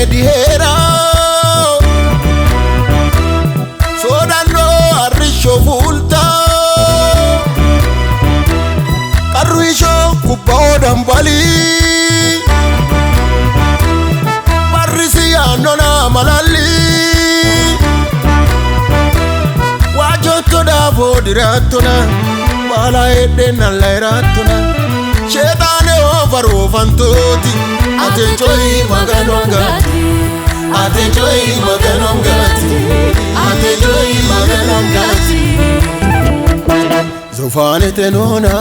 gede hera Sodano arisho vulta Karuisho kubodam bali Parisi anona malali Wajoto da vodiratona Bala edena lairatona Shetane ovaro fantoti Atenchoi maganongati Atenchoi maganongati Atenchoi maganongati Zofane tenona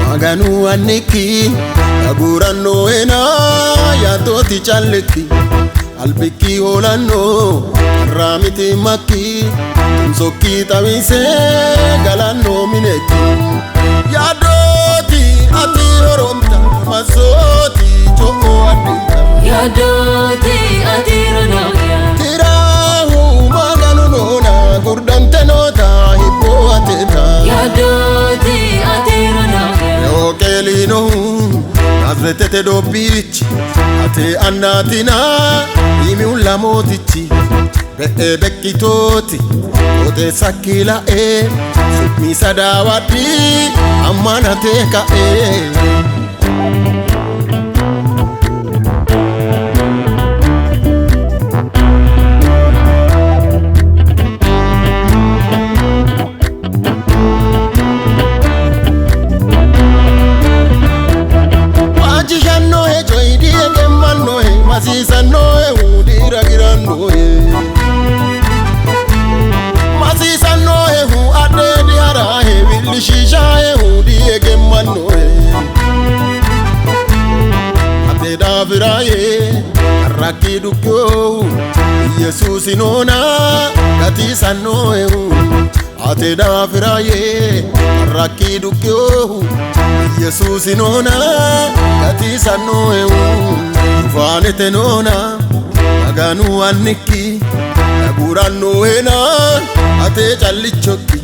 Maganu aniki Agurano ena Yatoti chaleki Albiki olano Ramiti maki Tumsoki tamise Galano mineki Yadoti ati horomta Masoti choko adinta Yadoti ati ronoya Tirahu maganu nona Gurdante nota hippo ateta Yadoti ati ronoya Yokelino Nazretete do bichi Ate annatina Imi ulamotichi Be'e bekkitoti Ote sakila Sukmi sadawati Amana teka Wajishano joidi egemano Masisano udira girano Masisano hu ade diara Villishisha di egemano Ate daviraye Araki dukyo Jesus inona Gati sano Ate daviraye Araki dukyo Jesus inona Gati sano Vane tenona Maganu aniki Agurano ena Ate chalichoki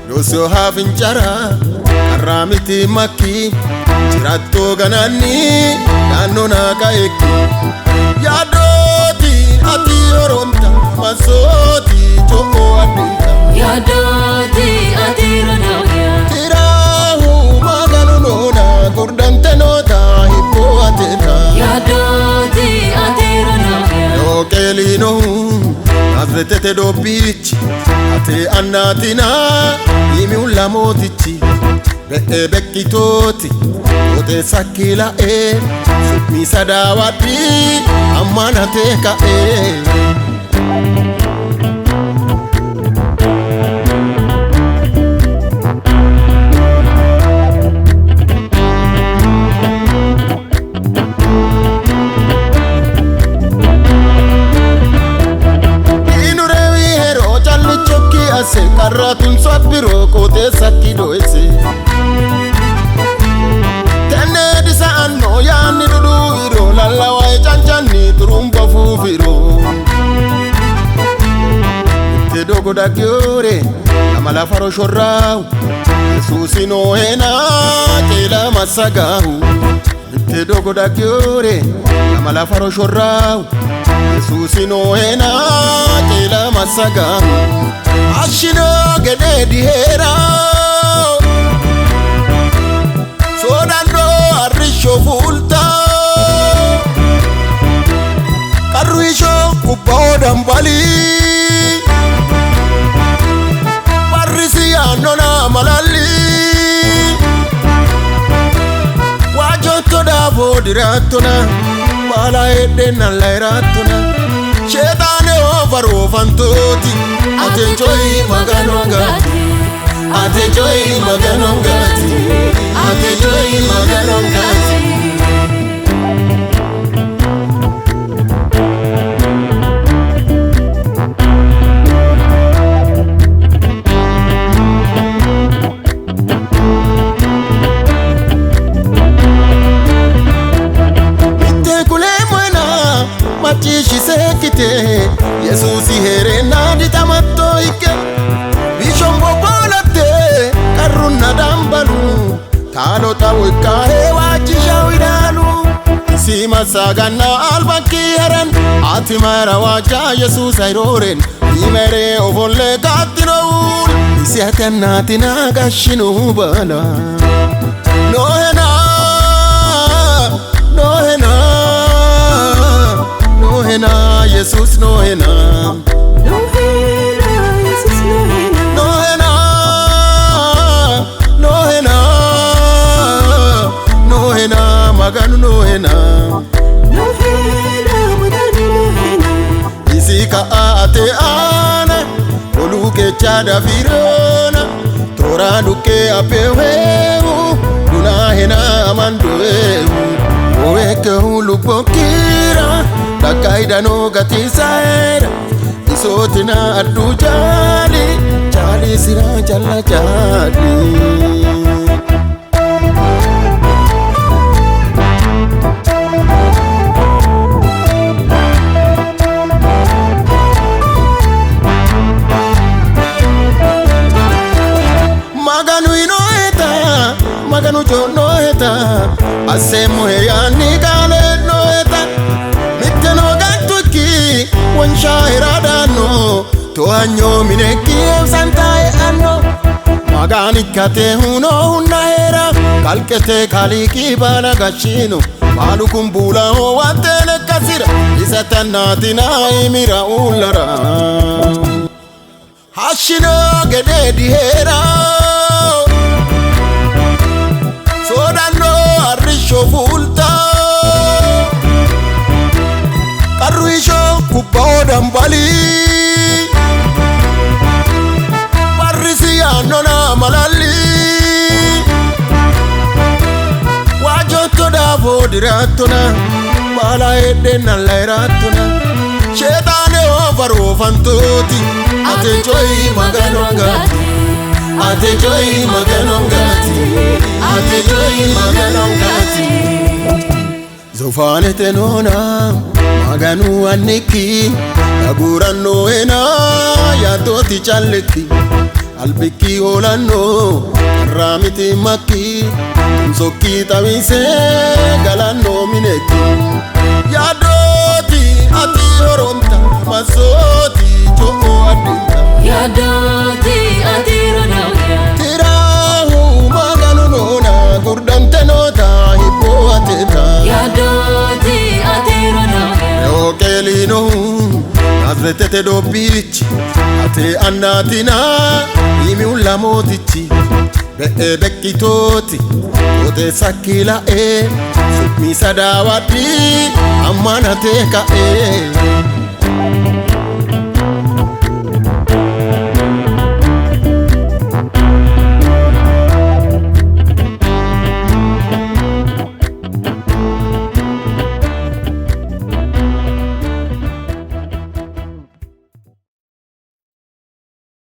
Yosio hafinchara Karamiti maki Chirato ganani Nano nakaeki Yadoti ati oromta Masoti choko adinta Yadoti ati ronoya Tirahu maganu nona Gurdante nota hippo ateta Yadoti ati ronoya Yokelino Nazretete do bichi Ate annatina Imi ulamotichi Be'e bekkitoti Ote sakila Sukmi sadawati Amana teka Karatun swapiro kote sakido ese Tene disa anno yani dudu iro Lalawa e chanchani turumba fufiro Te dogo da gyore Amala faro shorrau Jesus ino hena Kela masagahu Te dogo da gyore Amala faro shorrau Jesus ino hena Kela masagahu Hashshinonte gede hera Sodano arisho vulta Karuisho kubodam bali Parisi anona malali Wajoto da vodiratona Bala edena lairatona Shetane ovaro fantoti Atenchoi maganongati Atenchoi maganongati Atenchoi maganongati Ite kule mwena Machishi sekite Yesusi here nadi tamato ike Bishombo bolate Karuna dambalu Talo tawe kahe wachisha widalu Sima sagana albaki haran ati mara waja Jesus airoren imere ovolle katinoul isiate natina gashinu bana nohena nohena nohena Jesus nohena maganu nohena isika ate ana oluke chada virona tora duke apewewu dunahena amandoewu oweke ulupokira dakaida no gatisaida isotina adujali chali sira challa chali maganu jono eta asemo yani kale no eta miteno gantuki wansha iradano to anyo mineki santai anno magani kate huno hunahera kalkete kaliki bana gashino malu kumbula ho watele kasira isatanatina imira ulara hashino gede dihera Fulta Karuisho kupodam bali Parisi anona malali Wajoto da vodiratona Bala edena lairatona Shetane ovaro fantoti Ate joy maganongati Ate joy maganongati Ate joy maganongati Zofane tenona maganu aniki Aguran noena ya doti chaleki Albiki olano ramiti maki Msoki tamise galano mineki Ya doti ati horonta masoti joko adinta Ya doti ati ronauya Tirahu maganu nona gurdante nota hipo ateta Ya doti ati ronauya Kelino Nazretete do bichi ate anatina imi ulamotichi bekitoti ote sakila sukmi sadawati amana teka